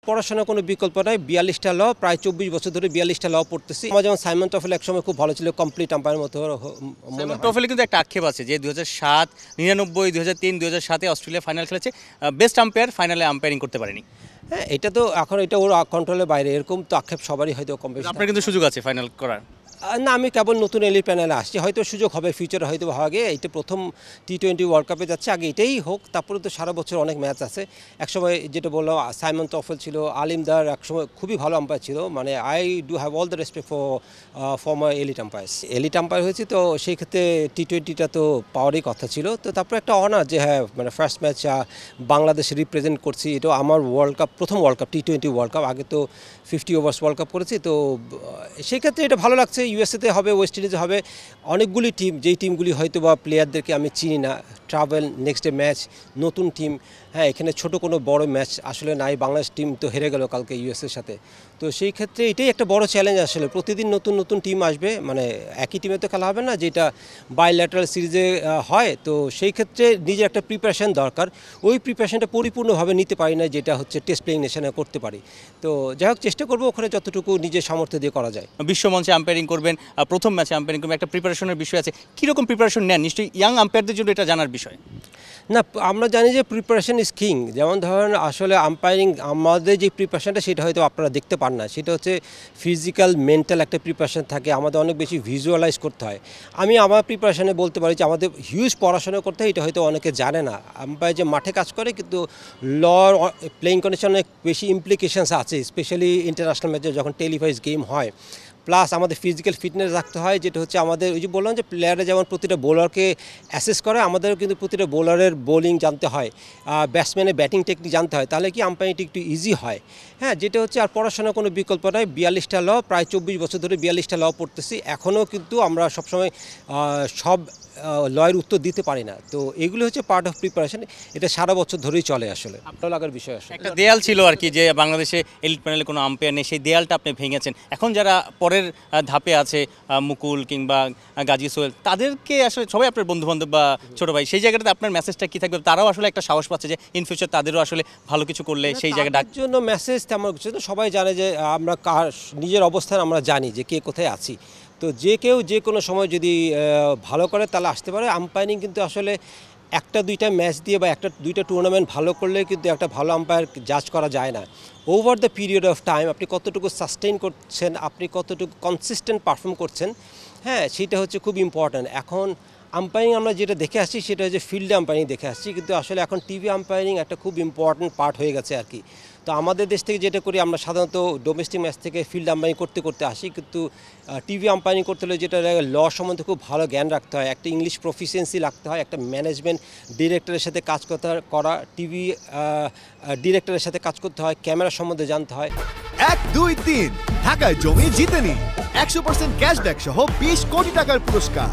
পড়াশোনার কোনো বিকল্প নাই। ৪২টা ল, প্রায় ২৪ বছর ধরে ৪২টা ল পড়তেছি। আমার যেমন সাইমন টফেল একসময় খুব ভালো ছিল, কমপ্লিট আম্পায়ারের মতো মনে হয়। ট্রফিলে কিন্তু একটা আক্ষেপ আছে যে ২০০৭, ৯৯, ২০০৩, ২০০৭-এ অস্ট্রেলিয়া ফাইনাল খেলেছে, বেস্ট আম্পায়ার ফাইনালে আম্পায়ারিং করতে পারেনি। হ্যাঁ, এটা তো এখন এটা ওর কন্ট্রোলের বাইরে, এরকম তো আক্ষেপ সবারই হয়তো কম বেশি। আপনার কিন্তু সুযোগ আছে ফাইনাল করার। না, আমি কেবল নতুন এলিট প্যানেলে আসছি, হয়তো সুযোগ হবে ফিউচারে, হয়তো আগে এটা প্রথম টি-20 ওয়ার্ল্ড কাপে যাচ্ছে, আগে এটাই হোক, তারপরে তো সারা বছর অনেক ম্যাচ আছে। একসময় যেটা বললাম সাইমন টফেল ছিল, আলিমদার একসময় খুবই ভালো আম্পায়ার ছিল, মানে I do have all the respect for my elite umpires. Elite umpire হয়েছে তো সেই ক্ষেত্রে টি-20টা তো পাওয়ারই কথা ছিল। তো তারপরে একটা অনার যে হ্যাঁ, মানে ফার্স্ট ম্যাচ বাংলাদেশ রিপ্রেজেন্ট করছি, এটা আমার ওয়ার্ল্ড কাপ, প্রথম ওয়ার্ল্ড কাপ টি-20 ওয়ার্ল্ড কাপ, আগে তো 50 ওভার্স ওয়ার্ল্ড কাপ করেছি। তো সেই ক্ষেত্রে এটা ভালো লাগছে। ইউএসএতে হবে, ওয়েস্ট ইন্ডিজে হবে, অনেকগুলি টিম, যেই টিমগুলি হয়তো বা প্লেয়ারদেরকে আমি চিনি না, ট্রাভেল, নেক্সট ডে ম্যাচ, নতুন টিম। হ্যাঁ, এখানে ছোট কোনো বড় ম্যাচ আসলে নাই, বাংলাদেশ টিম তো হেরে গেল কালকে ইউএসএর সাথে। তো সেই ক্ষেত্রে এটাই একটা বড় চ্যালেঞ্জ আসলে, প্রতিদিন নতুন নতুন টিম আসবে, মানে একই টিমে তো খেলা হবে না, যেটা বাইল্যাটারাল সিরিজে হয়। তো সেই ক্ষেত্রে নিজের একটা প্রিপারেশন দরকার, ওই প্রিপারেশনটা পরিপূর্ণভাবে নিতে পারি না, যেটা হচ্ছে টেস্ট প্লেইং নেশনে করতে পারি। তো যাই হোক, চেষ্টা করবো ওখানে যতটুকু নিজের সামর্থ্য দিয়ে করা যায়। বিশ্বমঞ্চে আম্পায়ারিং করবেন, প্রথম ম্যাচে আম্পায়ারিং করবেন, একটা প্রিপারেশনের বিষয় আছে। কীরকম প্রিপারেশন নেন? নিশ্চয়ই ইয়াং আম্পায়ারদের জন্য এটা জানার বিষয়। না, আমরা জানি যে প্রিপারেশন ইজ কিং। যেমন ধরেন আসলে আম্পায়ারিং, আমাদের যে প্রিপারেশনটা সেটা হয়তো আপনারা দেখতে পান না, সেটা হচ্ছে ফিজিক্যাল, মেন্টাল একটা প্রিপারেশন থাকে, আমাদের অনেক বেশি ভিজুয়ালাইজ করতে হয়। আমি আমার প্রিপারেশনে বলতে পারি যে আমাদের হিউজ পড়াশোনা করতে হয়, এটা হয়তো অনেকে জানে না। আম্পায়ার যে মাঠে কাজ করে, কিন্তু লর প্লেইং কন্ডিশনে অনেক বেশি ইমপ্লিকেশনস আছে, স্পেশালি ইন্টারন্যাশনাল ম্যাচে যখন টেলিভাইজ গেম হয়। প্লাস আমাদের ফিজিক্যাল ফিটনেস রাখতে হয়, যেটা হচ্ছে আমাদের ওই যে বললাম যে প্লেয়াররা যেমন প্রতিটা বোলারকে অ্যাসেস করে, আমাদেরও কিন্তু প্রতিটা বোলারের বোলিং জানতে হয়, ব্যাটসম্যানের ব্যাটিং টেকনিক জানতে হয়, তাহলে কি আম্পায়ারিংটি একটু ইজি হয়। হ্যাঁ, যেটা হচ্ছে আর পড়াশোনার কোনো বিকল্প নয়। ৪২টা ল, প্রায় ২৪ বছর ধরে ৪২টা ল পড়তেছি, এখনও কিন্তু আমরা সবসময় সব লয়ের উত্তর দিতে পারি না। তো এগুলো হচ্ছে পার্ট অফ প্রিপারেশন, এটা সারা বছর ধরেই চলে আসলে। ভালো লাগার বিষয় আসলে একটা দেয়াল ছিল আর কি, যে বাংলাদেশে এলিট প্যানেলে কোনো আম্পায়ার নেই, সেই দেয়ালটা আপনি ভেঙেছেন। এখন যারা পরের ধাপে আছে, মুকুল কিংবা গাজী সোহেল, তাদেরকে আসলে সবাই আপনার বন্ধুবান্ধব বা ছোটো ভাই, সেই জায়গাটাতে আপনার মেসেজটা কী থাকবে? তারাও আসলে একটা সাহস পাচ্ছে যে ইন ফিউচার তাদেরও আসলে ভালো কিছু করলে সেই জায়গাটা জন্য মেসেজ তেমন কিছু তো, সবাই জানে যে আমরা নিজের অবস্থান আমরা জানি যে কে কোথায় আছি। তো যে কেউ যে কোনো সময় যদি ভালো করে তাহলে আসতে পারে। আম্পায়ারিং কিন্তু আসলে একটা দুইটা ম্যাচ দিয়ে বা একটা দুইটা টুর্নামেন্ট ভালো করলে কিন্তু একটা ভালো আম্পায়ার জাজ করা যায় না। Over the period of time আপনি কতটুকু সাস্টেইন করছেন, আপনি কতটুকু কনসিস্টেন্ট পারফর্ম করছেন, হ্যাঁ, সেটা হচ্ছে খুব ইম্পর্ট্যান্ট। এখন আম্পায়ারিং আমরা যেটা দেখে আসছি সেটা হচ্ছে ফিল্ডে আম্পায়ারিং দেখে আসছি, কিন্তু আসলে এখন টিভি আম্পায়ারিং একটা খুব ইম্পর্ট্যান্ট পার্ট হয়ে গেছে আর কি। তো আমাদের দেশ থেকে যেটা করি, আমরা সাধারণত ডোমেস্টিক ম্যাচ থেকে ফিল্ড আম্পায়ারিং করতে করতে আসি, কিন্তু টিভি আম্পায়ারিং করতে হলে যেটা ল সম্বন্ধে খুব ভালো জ্ঞান রাখতে হয়, একটা ইংলিশ প্রফিসিয়েন্সি রাখতে হয়, একটা ম্যানেজমেন্ট ডিরেক্টরের সাথে কাজ করা, টিভি ডিরেক্টরের সাথে কাজ করতে হয়, ক্যামেরা সম্বন্ধে জানতে হয়। 1, 2, 3 ঢাকায় জমি জিতে নিন 100% ক্যাশব্যাক সহ 20 কোটি টাকার পুরস্কার।